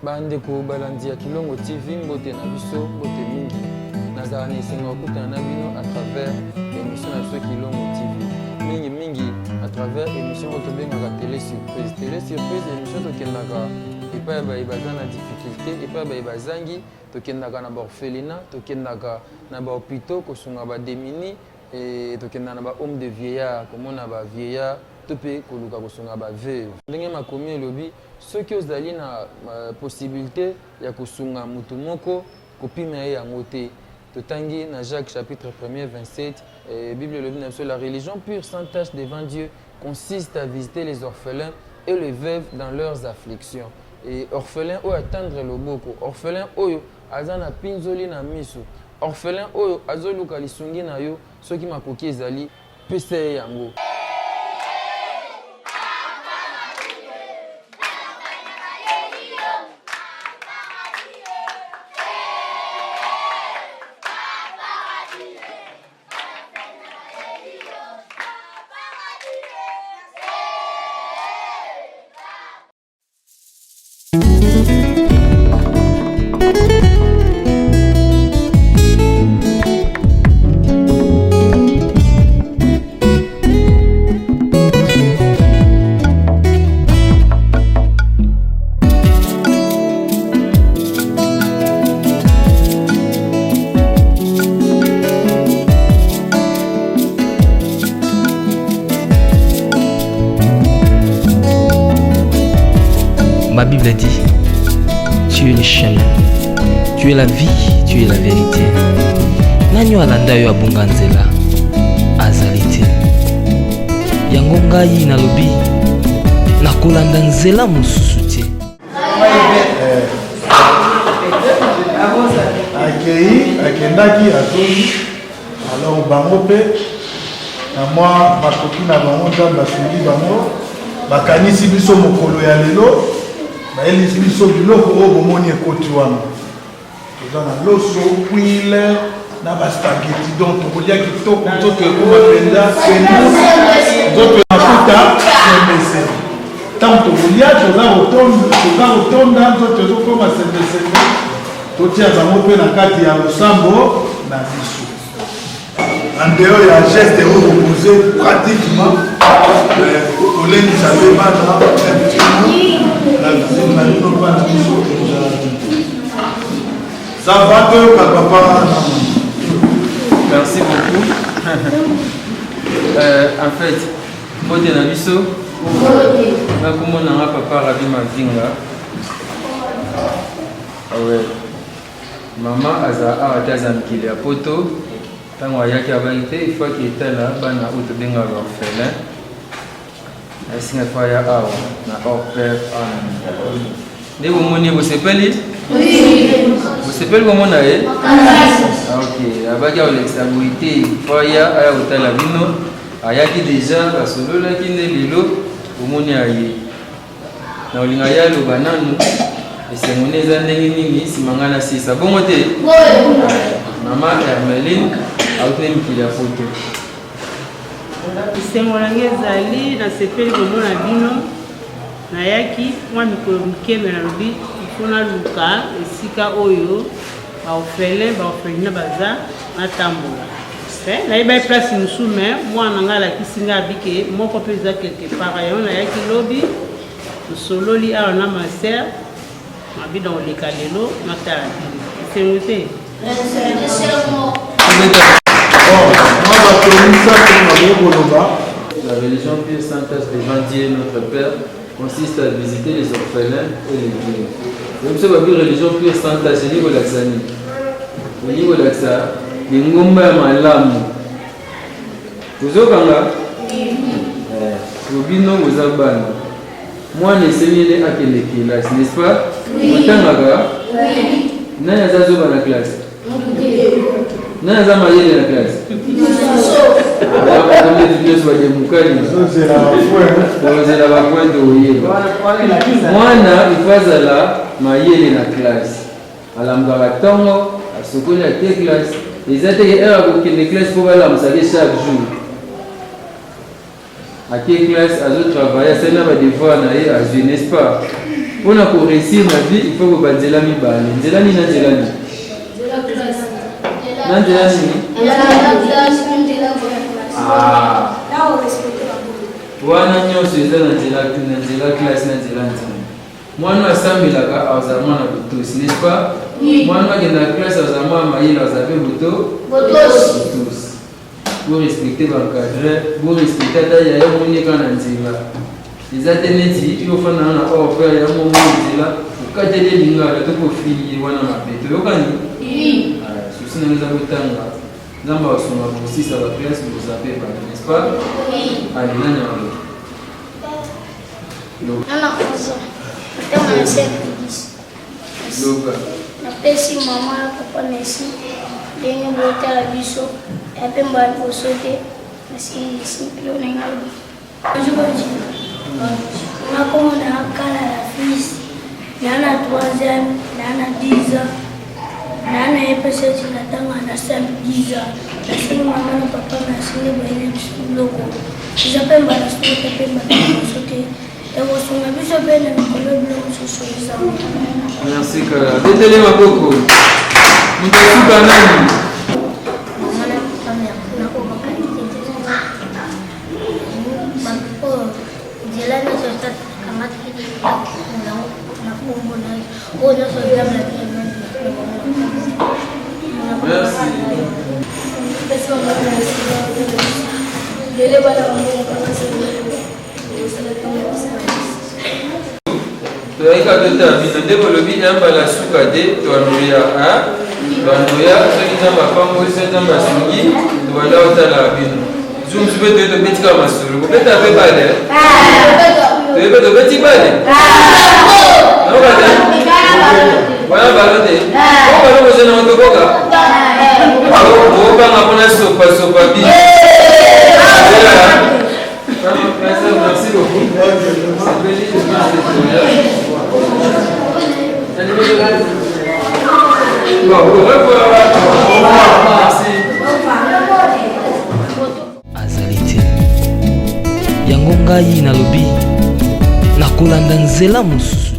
bandeko balandi ya Kilongo TV mbote na biso mbote mingi nazala na esenga okutana na bino à travers émission na biso Kilongo TV mingi à travers émission oyo tobengaka télé surprise émission tokendaka epai baye baza na difficulté epai baye bazangi tokendaka na baorphelinat tokendaka na bahôpitaux kosunga badémini tokendaka na bahomme de vieillard komona bavieillard to mpe koluka kosunga baveuve ndenge makomi elobi soki ozali na possibilité ya kosunga mutu moko kopima ye yango te totangi na Jacques chapitre 1er 27 Bible elobi na biso la religion pure sans tache devant Dieu consiste à visiter les orphelins et les veuves dans leurs afflictions et orphelin oyo atendre loboko orphelin oyo aza na pinzoli na miso orphelin oyo azoluka lisungi na yo soki makoki ezali pesa ye yango. Ma Bible dit, tu es le chemin, tu es la vie, tu es la vérité. Nanyo alanda yo abunga nzela azali te. Yango ngai nalobi nakolanda nzela mosusu te. Akendaki atoni alors bango pe na mwa bakoki na bango nzambe asungi bango bakanisi biso mokolo ya lelo bayelisi biso biloko oyo bomoni ekoti wana toza na loso huile na baspageti donc tokolia kitoko nzoto ekoma mpenza nzoto mafuta sembeseme ntango tokolia toza kotonda nzoto ezokoma sembeseme totia bango mpe na kati ya losambo na biso en dehors ya geste oyo opose pratiquement kolengisa mpe bana la cuisine na bino mpa na biso ça va toyoka papa. Merci beaucoup. En fait, mbote na biso nakomonanga papa Rabi Mavinga mama aza awa te aza mikili ya poto ntango ayaki abangi te ifaki etala bana oyo tobengaka orphelin asinga fa ya awa na hors père nde bomoni bosepeli bosepeli komona ye ok abaki aolekisa boyi te fa ya aya kotala bino ayaki deja basololaki nde lelo bomoni aye na olinga ye aloba nanu esengo nde eza ndenge nini nsima ngai na sisa bongo te mama Hermeline autene mikili ya poto esengo nange ezali nasepeli komona bino nayaki mwa mikolo mikeme nalobi ifo naluka esika oyo baorphelina baza natambola nayebai place mosusu me mwana ngai alakisi ngai abike moko mpe eza quelque part yango nayaki lobi tosololi awa na maser mabi na oleka lelo natala esengo te La religion pure sans tache devant Dieu notre Père consiste à visiter les orphelins et les veuves. Même si la religion pure sans tache, c'est niveau l'axani. Au niveau l'axa, les ngomba malamu. Vous avez Robino vous abandonne. Moi, je suis à quelle classe, n'est-ce pas? Oui. Naya zazo ba na classe. Naya za mayele na classe. Ndio ndio swaje mukali. Ndio ba kwendo uyeba. Mwana ifazala mayele na classe. Alamba batongo asokoli ya classe. Ezate era ko kende classe pour bala musale chaque jour. À quelle classe à travailler, c'est là va devoir aller à n'est-ce pas? Pour réussir la vie, il faut que vous ayez la vie. Nzela ni nzela ni. Nzela ni. Ah. Wana nyonso eza na nzela classe na nzela nzela. Mwana asambelaka azala mwana botosi, n'est-ce pas? Mwana akenda classe azala mwana mayele azala pe botosi. Vous respectez votre cadre, vous respectez ta yaya moni kana nzela. Les athlètes, ils ont fait un offre, il y a un moment où ils ont fait des lignes, tout pour finir, on a fait tout. Oui. Si nous avons temps, nous avons aussi ça va classe, vous savez pas, n'est-ce pas? Oui. Allez, nous allons. Non, c'est un service. Merci maman, papa, merci. Dernier beauté à Bissot, et puis on va sauter. Merci, simple, on est là. Nakomo na kala la fils, nana 3e, nana 10 ans, nana EPC na tanga na 5 10 ans. Nasi mama na papa na sini bene loko. J'appelle ma la soute pe ma soute. Et vous sont biso bene na kolo blo so so. Merci Kala. Détélé ma beaucoup. Mtasuka nani? Merci beaucoup. Azalité yango ngai nalobi nakolanda nzela mosusu.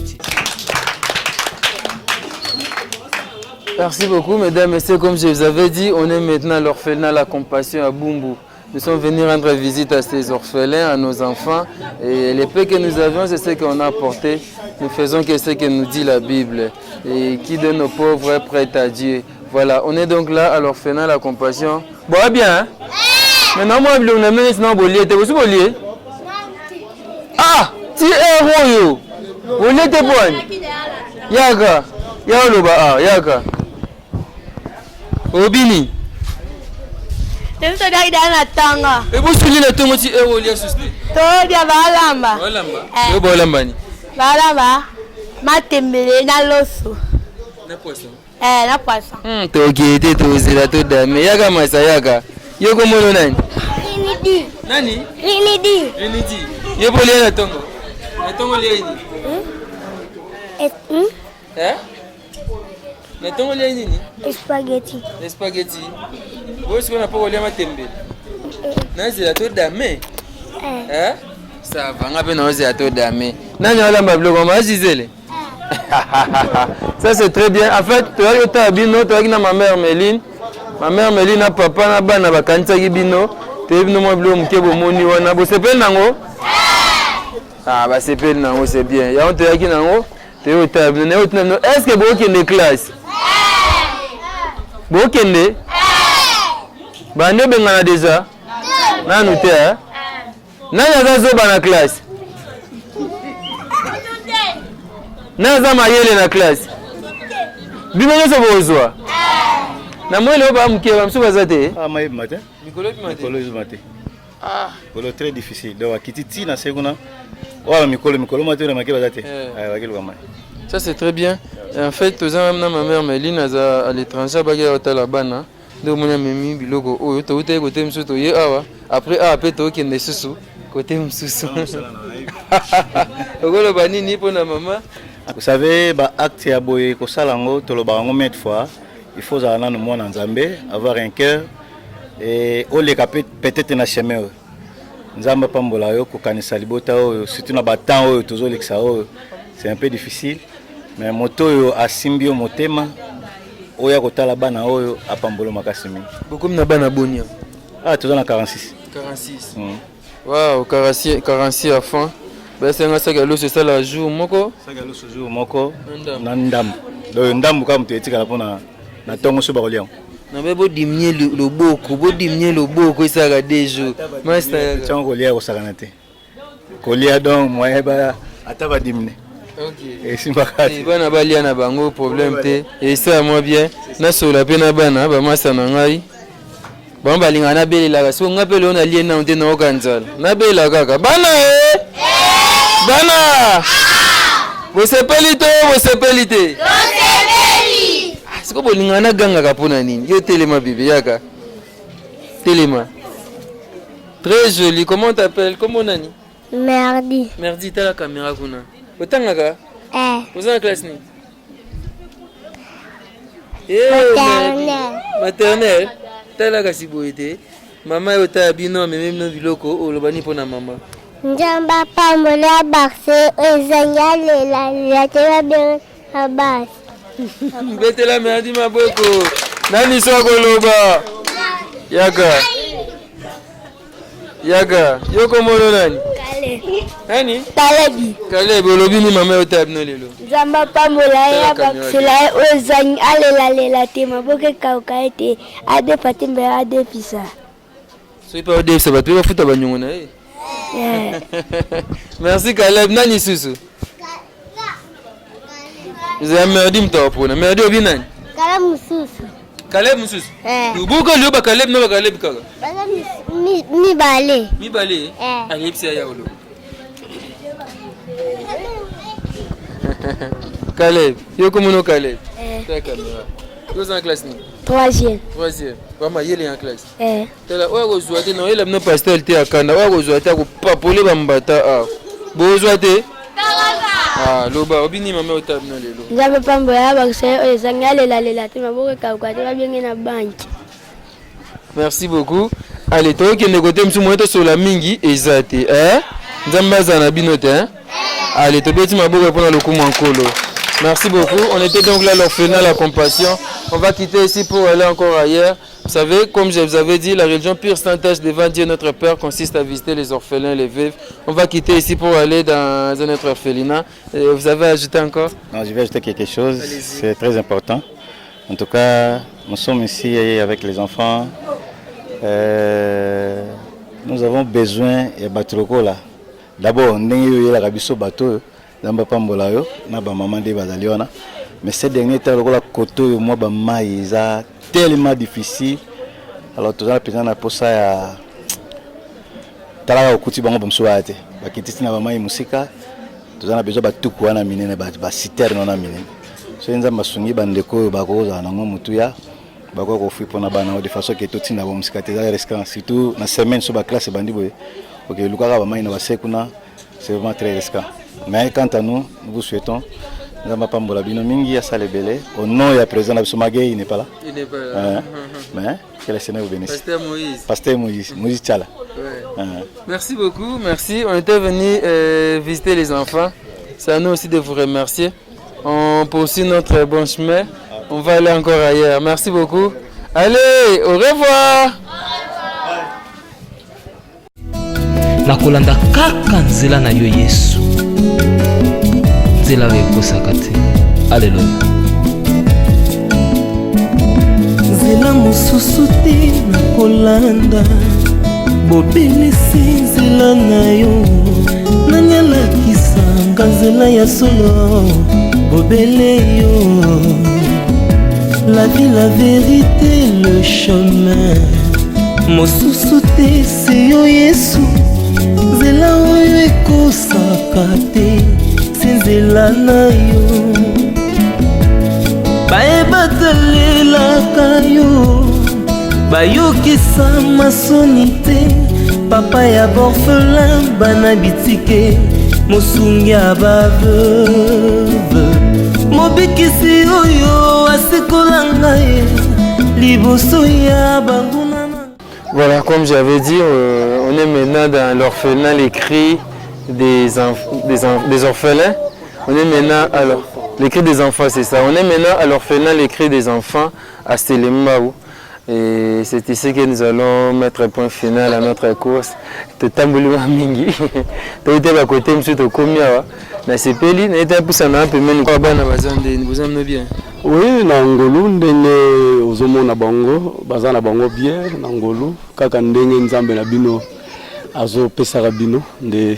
Merci beaucoup, mesdames et messieurs. Comme je vous avais dit, on est maintenant à l'orphelinat La Compassion à Bumbu. Nous sommes venus rendre visite à ces orphelins, à nos enfants. Et les peu que nous avions, c'est ce qu'on a apporté. Nous faisons que ce que nous dit la Bible. Et qui donne aux pauvres est prêt à Dieu. Voilà, on est donc là à l'orphelinat La Compassion. Bon, bien, hein? Maintenant, moi, je vais vous dire, vous avez ah, tu es héros. Vous êtes bon. Yaga. Yaga. Yaga. Obini. Temos que dar na tanga. E você lhe na tanga ti ewo lhe susti. Todia balamba. Balamba. Eu balamba ni. Balamba. Matembele na loso. Na poisson. Na poisson. To gete to zira to dame. Yaga masa yaga. Yo ko mono nani? Rinidi. Nani? Rinidi. Yo bolé na tanga. Na tanga lhe ni. Na tanga lhe ni? Spaghetti. Spaghetti. Vous savez pas où les matembele. Na zira to dame. Ça va, on a bien osé à tout dame. Nani on l'a mablo comme Azizele. Ça c'est très bien. En fait, tu as eu ta bino, tu as eu ma mère Méline. Ma mère Méline a papa na bana bakanta bino. Tu as eu no mablo mkebo moni wana. Bo sepel nango? Ah bah sepel nango c'est bien. Ya on te a qui nango? Tu as eu ta bino. Est-ce que vous avez une classe? Vous avez bah ne bengana déjà. Na nous te nani azazoba na classe? Naza mayele na classe. Bino nyoso bozwa. Na mwele oba mkewa msuba zate. Ah maïb matin. Mikolo matin. Mikolo matin. Ah, mikolo très difficile. Donc kititi na seguna. Ouais, mikolo matin na makeba zate. Ah, wakelo kama. Ça c'est très bien. Et en fait, tous même ma mère Méline à l'étranger baga hôtel bana. Donc mon ami biloko oyo to ute côté msuto ye awa. Après après to kende susu. Côté msusu. Ogolo banini pona mama. Vous savez, bah acte ya boye ko salango to lo bango mettre fois, il faut aller dans monde en Zambie, avoir un cœur et au les peut-être na chemin. Nzamba pambola yo ko kanisa libota o surtout na batan o toujours l'exa o. c'est un peu difficile. Mais moto a Simbio Motema, Oya Kotala Bana Oyo, à Pambolo Makasimi. Beaucoup de Bana Bonia. Ah, tu es dans 46. 46. Waouh, 46 à fond. Ben, c'est un sagalo, c'est ça la jour, Moko. Sagalo, ce jour, Moko. Nandam. Donc, Ndam, comme tu es dit, na tongo sur Barolian. Na be bo diminuer le boko, ça a des jours. Master, tu as un collier au Saranate. Collier donc, moi, ataba diminuer. Ok. Et si Makati. Bana balia na bango problème te. Et ça moi bien. Na sola pe na bana, ba masa na ngai. Ba balinga na beli la so ngapele on alien na onte na okanzala. Na bela kaka. Bana Bana! Vous sepelite. C'est quoi bolingana ganga kapona nini? Yo telema bébé yaka. Telema. Très joli. Comment t'appelles? Comment nani? Merdi. Merdi t'as la caméra kuna. Otangaka? Vous êtes en classe ni? Maternelle. T'as la kasiboité. Maman est au bino mais même non biloko o lobani pona maman. Njamba pambola bakse ezangale la tela bien abas. Bete la merdi maboko. Nani soko loba? Yaga. Yoko mono nani? Kale. Nani? Kalebi. Olobi ni mama ota abno lelo. Njamba pambola ya bakse la ezangale la te maboke kaukaete ade patimbe ade pisa. Sois pas au dé, ça va te faire foutre à Bagnon. Merci Caleb. Nani Susu? Vous avez merdi m'ta pour merdi au binan. Caleb Moussous. Pourquoi le ba Caleb non ba Caleb kaka? Mi balé. Allez psia ya olo. Caleb, yo comment no Caleb? Ta caméra. Vous en classe ni? Troisième. Vraiment, il est en classe. Tela, ouais, vous jouez non, il a non pastel te akanda, ouais, vous jouez ko papole bambata ah. Vous jouez ah, loba obini mama otabna lelo. Njamba pambola bakse ezangale la te maboke kaukate ba bien na banki. Merci beaucoup. Allez, toi qui ne côté msu moto sur la mingi ezate, Nzamba zana binote, Allez, to beti maboke pour le kumankolo. Merci beaucoup. On était donc là, l'orphelinat, la compassion. On va quitter ici pour aller encore ailleurs. Vous savez, comme je vous avais dit, la religion pure saintage devant Dieu notre Père consiste à visiter les orphelins, les veuves. On va quitter ici pour aller dans un autre orphelinat. Et vous avez ajouté encore? Non, je vais ajouter quelque chose. C'est très important. En tout cas, nous sommes ici avec les enfants. Nous avons besoin de bateau là. D'abord, on est là, rabisso bateau. Namba pambola yo na ba maman de bazaliona mais ces derniers temps la koto yo moi ba maïza tellement difficile alors tout ça peut-être na posa ya tala okuti bango bamsoate ba kitisi na ba mai musika tout ça na besoin ba tuku wana minene ba citerne na minene so nza masungi bandeko ba ko za na mutu ya ba ko fu pona bana de façon que tout tina ba musika te za risquant surtout na semaine so ba classe bandi boye OK lukaka ba mai na ba sekuna c'est vraiment très risquant. Mais quant à nous, nous vous souhaitons, nous avons pas de mingi à Salébélé. Au nom et à présent, il n'est pas là. Il n'est pas là. Mais que le Seigneur vous bénisse. Pasteur Moïse. Moïse Tchala. Merci beaucoup, merci. On était venu visiter les enfants. C'est à nous aussi de vous remercier. On poursuit notre bon chemin. On va aller encore ailleurs. Merci beaucoup. Allez, au revoir. nakolanda kaka nzela na yo Yesu, nzela oyo ekosaka te. Alleluya. Nzela mosusu te nakolanda, bobelisi nzela na yo. Nani alakisanga nzela ya solo, bobele yo. La vie, la vérité, le chemin, mosusu te se yo Yesu. Nzela oyo ekosaka te, se nzela na yo. Bayebatalelaka yo, bayokisa masoni te. Papa ya borphelin, bana bitike, mosungi ya baveuve. Mobikisi oyo asekola ngai, liboso ya banguna. Voilà, comme j'avais dit, on est maintenant dans l'orphelinat, les cris des orphelins. On est maintenant alors les cris des enfants, c'est ça. On est maintenant à l'orphelinat les cris des enfants à Selembaou. Et c'est ici que nous allons mettre un point final à notre course. Totamboulou mingi. Tu es à côté, monsieur Tokomia. Na sepeli, na été pour ça na peu même quoi bana bazande, vous aimez bien. Oui, na ngolu ndenge ozomona bango, bazana bango bien na ngolu kaka ndenge nzambe na bino azo pesaka bino de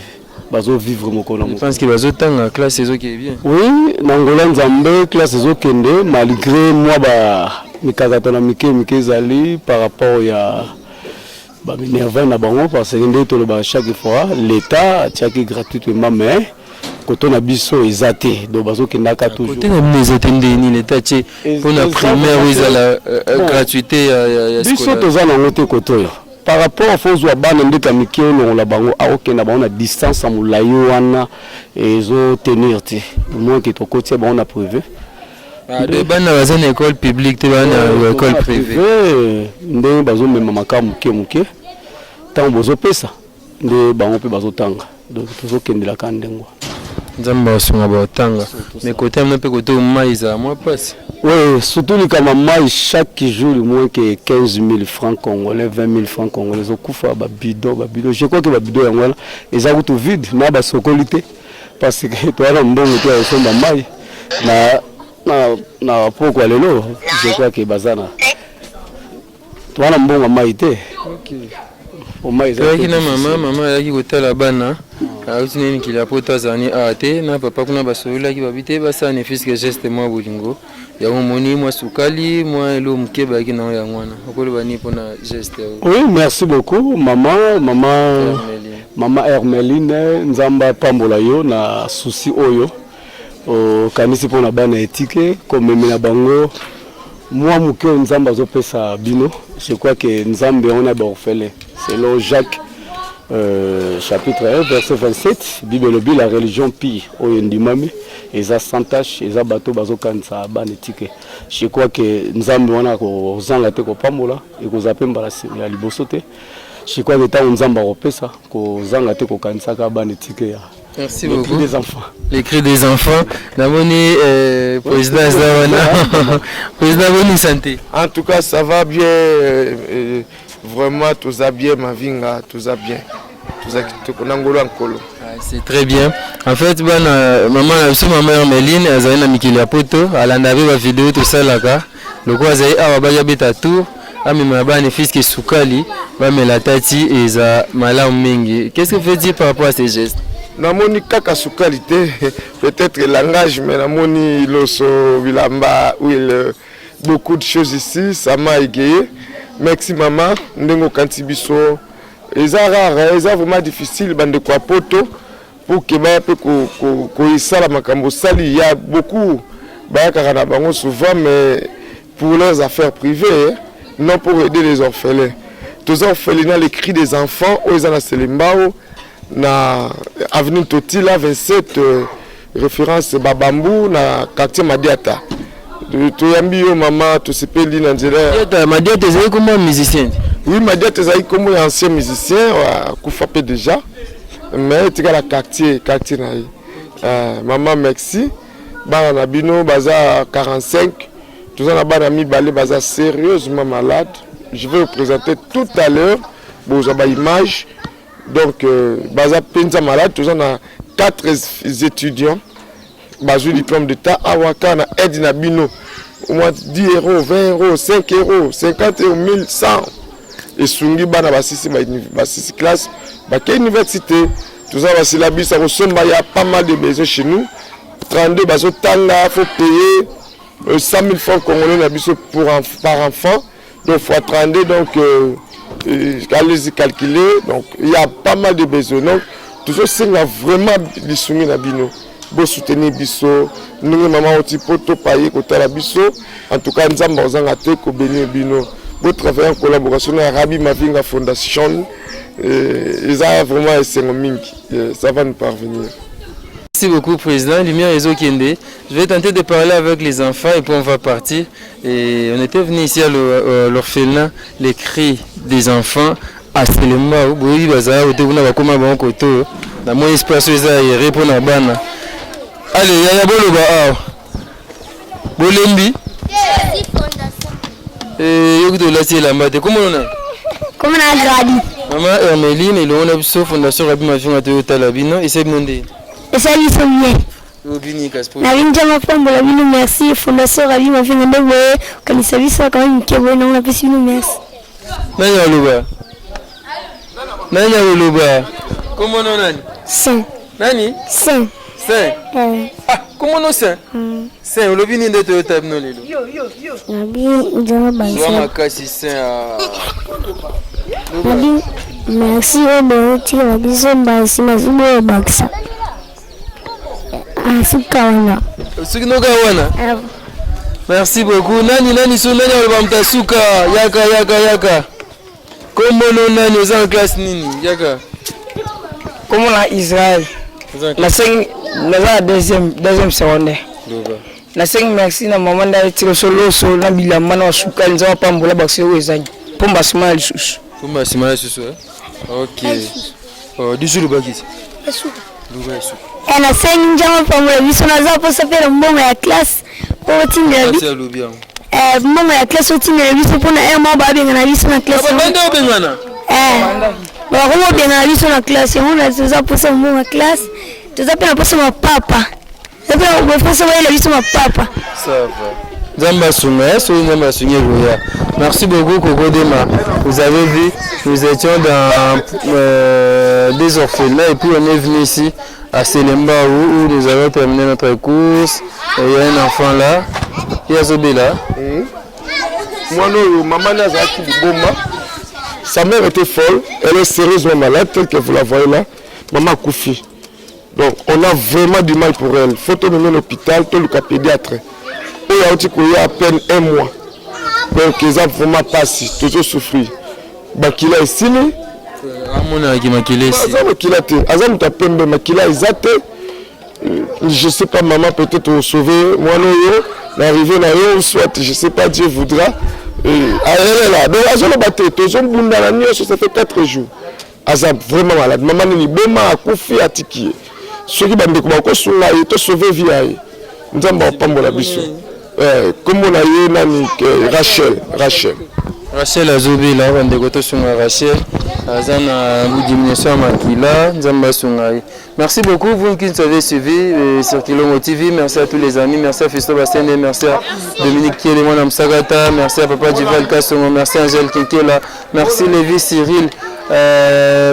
bazo vivre mokolo mo. Je pense que bazo tanga classe ezo qui est bien. Oui, na ngolu nzambe classe ezo kende malgré moi ba mikakata na mike zali par rapport ya ba minerva na bango parce que ndé to ba chaque fois l'état tiaki gratuitement mais côté na biso ezate do bazo kendaka toujours côté na biso tendeni l'état tché pour la primaire où ils a la gratuité ya biso tozana ngote côté par rapport à fozwa bana ndeka mikio no la bango a okenda bango na distance amulayo wana ezo tenir te moins que to côté bango na privé. De bana bazana école publique te bana école privée ndenge bazo mema makamu muke tant bozo pesa nde bango pe bazo tanga donc tozo kendela kandengo nzamba sunga batanga mais côté un peu côté maïza moi passe. Oui, surtout les camamaïs chaque jour moins que 15 000 francs congolais, 20 000 francs congolais. Babido. Je crois que babido yango ils ont tout vide na ba sokolité parce que toi là mbongo toi au fond maï na pourquoi lelo je crois que bazana toi là mbongo maï té. OK. Toi na maman yaki kotala bana auti nini kila poto azani ate na papa kuna basola ki babite basa ne fisque geste moi bolingo ya moni moi sukali moi elo mkeba ki na ya ngwana okolo bani pona geste. Oui, merci beaucoup maman Hermeline nzamba pambola yo na souci oyo o kanisi pona bana etike comme na bango moi muke nzamba zo pesa bino je crois que nzambe on a orphelin selon Jacques chapitre 1 verset 27 Bible bi la religion pire oyo ndimami eza sans tâche eza bato bazokanisa bana etike je crois que nzambe wana ko zanga te ko pambola e ko zapemba la liboso te je crois que ta nzamba ko pesa ko zanga te ko kanisa ka bana etike ya. Merci beaucoup. Les cris des enfants. Les cris des enfants. Namoni président Zawana. Président bonne santé. En tout cas, ça va bien. Vraiment, tout ça bien, ma vie, tout ça bien. Tout ça qui te en colo. C'est très bien. En fait, maman Hermeline, elle a une Mikili Poto, elle a une vidéo tout ça là-bas. Le quoi, elle a habité à Tours. Mais ma bonne fils qui est Soukali, mais la tati et za malam mingi. Qu'est-ce que vous faites dire par rapport à ces gestes? Namoni kaka sukalité, peut-être le langage, mais namoni loso vilamba, beaucoup de choses ici, ça m'a égayé. Merci maman, ndengo kantibiso. Ils ont rare, ils ont vraiment difficile, bande quoi poto, pour que bah peu ça la makambo sali. Il y a beaucoup, bah caranabango souvent, mais pour leurs affaires privées, non pour aider les orphelins. Tous les orphelins, les cris des enfants, ils ont la Selimbao. Na avenue Totila 27 référence Babambou na quartier Madiata. Tu yambi yo maman tu sepeli na nzela. Madiata c'est comment musicien? Oui, Madiata c'est comme ancien musicien kufa pe déjà. Mais tu la quartier na. Maman merci. Bana na bino baza 45. Tous en bana mi balé baza sérieusement malade. Je vais vous présenter tout à l'heure vos images. Donc, baza penza malade, tous on a 4 étudiants, baza diplôme d'état, awaka na aide na bino, au moins 10 €, 20 €, 5 €, 50 €, 1100. Et sungi bana basisi classe, quelle université, tout ça va syllabus, ça ressemble, il y a pas mal de besoins chez nous. 32 bazo tanga, faut payer 100 000 francs congolais na biso par enfant, donc fois 32, donc allez-y calculer, donc il y a pas mal de besoins. Donc tout ça c'est vraiment les soumis na bino. Bon soutenir biso, nous maman oti poto payer côté la biso. En tout cas nzamba ozanga te ko bénir bino. Bon travailler en collaboration avec Rabi Mavinga Foundation. Ils ont vraiment essayé mingi. Ça va nous parvenir. Merci beaucoup président. Lumière Ezo Kende. Je vais tenter de parler avec les enfants et puis on va partir. Et on était venu ici à l'orphelinat, les cris des enfants à Selema. Oui, baza, au début on va comment bon côté. Dans mon espace ça y répond à bana. Allez, yaya boloba awa. Bolembi. Yokuto lati elamba te. Comment on a? Comment on a gradi? Maman Hermeline et on a biso fondation Rabbi Mafia Toyota Labino et c'est monde. Et ça lui sont bien. Obini Kaspo. Na vinja mafambo la bino merci fondation Rabbi Mafia Ndebo quand service quand même que bon on a pu nous merci. Nanya Oluba. Nanya Oluba. Comment on a? Saint. Nani? Saint. Saint. Ah, comment on Saint? Saint, on l'obini de Toyota Labino lelo. Nabi njama bansa. Wa makasi Saint. Nabi merci au bon tira nabi somba sima zubo baksa. Ah sukawana. Sukinoka wana. Merci beaucoup. Nani so nani alibamta suka yaka. Comment on a nous en classe nini yaka? Comment la Israël? La 5 la deuxième secondaire. La 5 merci na maman da tiro solo na bilamba na suka nza pambola bakse wezanyi. Pomba simala lisusu. Pomba simala lisusu. OK. Oh, disulu bakisi. Luga lisusu. Na 5 njama pambola biso na za posa pela mbongo ya classe. Po tinga bi. Mbongo ya classe tinga biso pona mo ba benga na biso na classe. Ba banda bengana. Ba ko benga na biso na classe. On a za posa mbongo ya classe. Tuza pena posa mapapa. Zapa ko posa wala biso mapapa. Ça va. Zamba Sunga, Zamba Sunga. Merci beaucoup Coco Dema. Vous avez vu, nous étions dans des orphelins et puis on est venu ici à Selemba où nous avons terminé notre course. Et il y a un enfant là. Il y a Zobé là. Moi non, maman n'a pas de Boma. Sa mère était folle, elle est sérieusement malade, telle que vous la voyez là. Maman Koufi. Donc on a vraiment du mal pour elle. Faut mener l'hôpital, tout le cas pédiatre. Il y a à peine un mois. Donc ils ont vraiment passé, toujours souffrir. Bakila est signé. Je ne sais pas, maman peut-être sauver. Moi, non, arriver là, soit, je ne sais pas, Dieu voudra. Donc, ça fait 4 jours. Azam vraiment malade. Maman n'est pas Koufi à Tiki. Ceux qui sont là, ils ont sauvé via. Nous avons pas mon abisso. Comme on a eu Rachel Azobi là, on dégote sur Rachel. Azana diminution Makila, Nzamba Sungai. Merci beaucoup vous qui nous avez suivis sur Kilongo TV. Merci à tous les amis, merci à Fisto Bastende, merci à Dominique Kielemon Amsagata, merci à Papa Dival Kassongo, merci à Angèle Kekela, merci Lévi Cyril,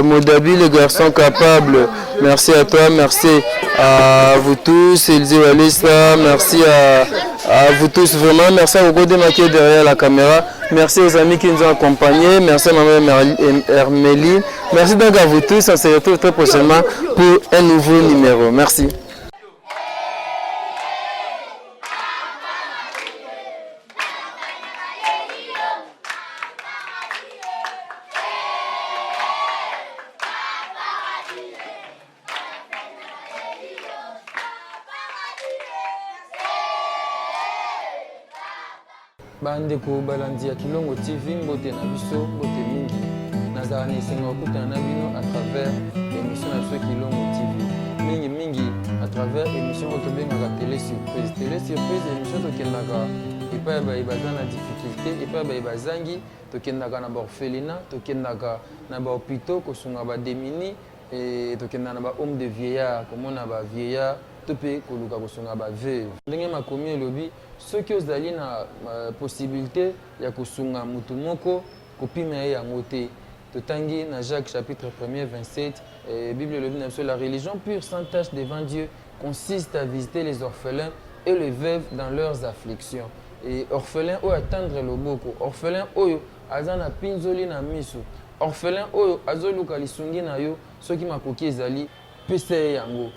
Modabi, le garçon capable. Merci à toi, merci à vous tous, Elzé Walista, merci à vous tous vraiment, merci à Hugo Demaké derrière la caméra, merci aux amis qui nous ont accompagnés, merci à maman Hermeline, merci donc à vous tous, on se retrouve très prochainement pour un nouveau numéro. Merci. Bandeko balandi ya Kilongo TV mbote na biso mbote mingi nazala na esenga okutana na bino à travers émission na biso Kilongo TV mingi à travers émission oyo tobengaka télé surprise émission tokendaka epai ya baye baza na difficulté epai ya baye bazangi tokendaka na baorphelinat tokendaka na bahôpitaux kosunga badémini tokendaka na bahomme de vieillard komona bavieillard to mpe koluka kosunga baveuve ndenge makomi elobi soki ozali na possibilité ya kosunga mutu moko kopima ye yango te totangi na Jacques chapitre 1er 27 Bible elobi na biso la religion pure sans tache devant Dieu consiste à visiter les orphelins et les veuves dans leurs afflictions et orphelin oyo atendre loboko orphelin oyo aza na pinzoli na miso orphelin oyo azoluka lisungi na yo soki makoki ezali pesa ye yango